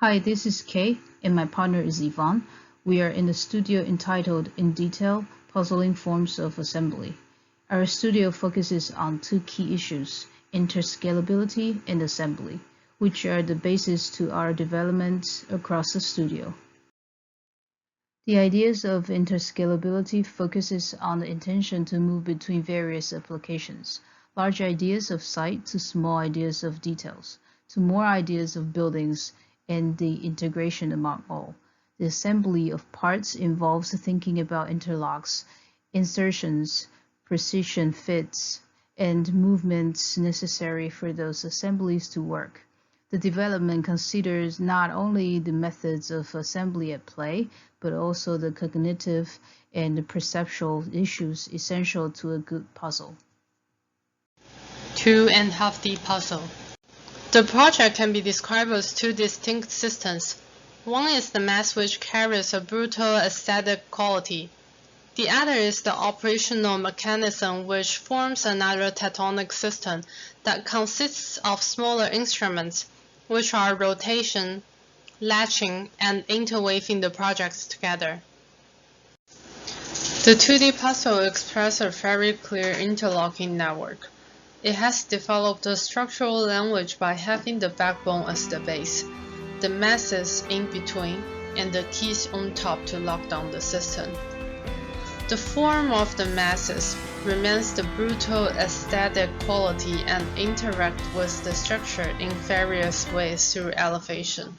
Hi, this is Kay, and my partner is Yvonne. We are in the studio entitled In Detail, Puzzling Forms of Assembly. Our studio focuses on two key issues, interscalability and assembly, which are the basis to our development across the studio. The ideas of interscalability focuses on the intention to move between various applications, large ideas of site to small ideas of details, to more ideas of buildings, and the integration among all. The assembly of parts involves thinking about interlocks, insertions, precision fits, and movements necessary for those assemblies to work. The development considers not only the methods of assembly at play, but also the cognitive and perceptual issues essential to a good puzzle. 2.5D puzzle. The project can be described as two distinct systems. One is the mass which carries a brutal aesthetic quality. The other is the operational mechanism which forms another tectonic system that consists of smaller instruments, which are rotation, latching, and interweaving the projects together. The 2D puzzle expresses a very clear interlocking network. It has developed a structural language by having the backbone as the base, the masses in between, and the keys on top to lock down the system. The form of the masses remains the brutal aesthetic quality and interact with the structure in various ways through elevation.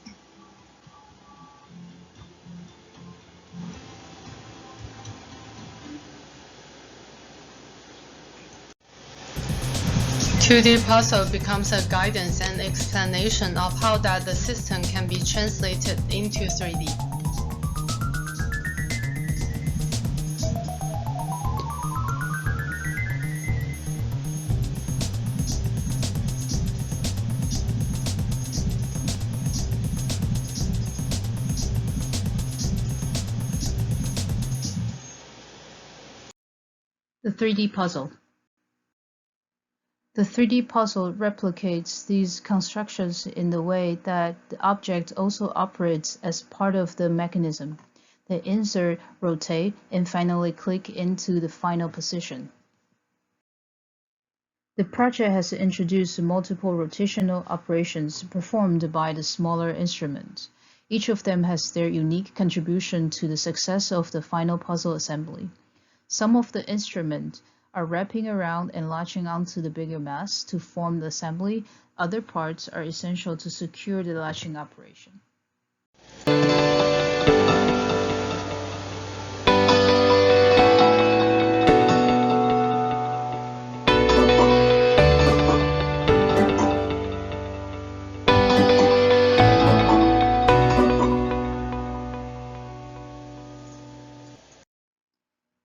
The 2D puzzle becomes a guidance and explanation of how that the system can be translated into 3D. The 3D puzzle. The 3D puzzle replicates these constructions in the way that the object also operates as part of the mechanism. They insert, rotate, and finally click into the final position. The project has introduced multiple rotational operations performed by the smaller instruments. Each of them has their unique contribution to the success of the final puzzle assembly. Some of the instruments are wrapping around and latching onto the bigger mass to form the assembly. Other parts are essential to secure the latching operation.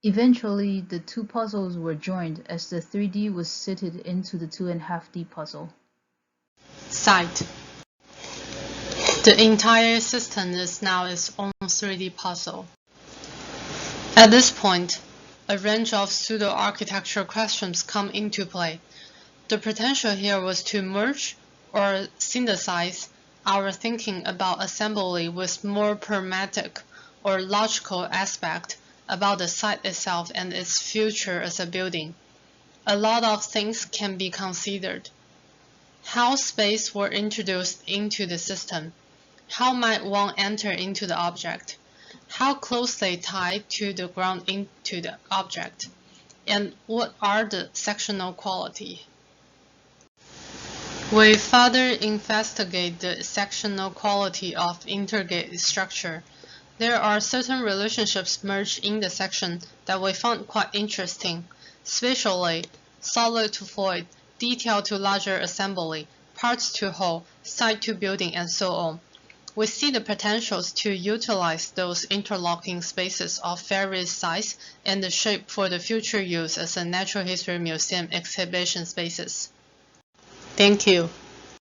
Eventually, the two puzzles were joined as the 3D was seated into the 2.5D puzzle. Site. The entire system is now its own 3D puzzle. At this point, a range of pseudo-architectural questions come into play. The potential here was to merge or synthesize our thinking about assembly with more pragmatic or logical aspect about the site itself and its future as a building. A lot of things can be considered. How space were introduced into the system? How might one enter into the object? How closely tied to the ground into the object? And what are the sectional quality? We further investigate the sectional quality of integrated structure. There are certain relationships merged in the section that we found quite interesting. Spatially, solid to fluid, detail to larger assembly, parts to whole, site to building, and so on. We see the potentials to utilize those interlocking spaces of various size and the shape for the future use as a natural history museum exhibition spaces. Thank you.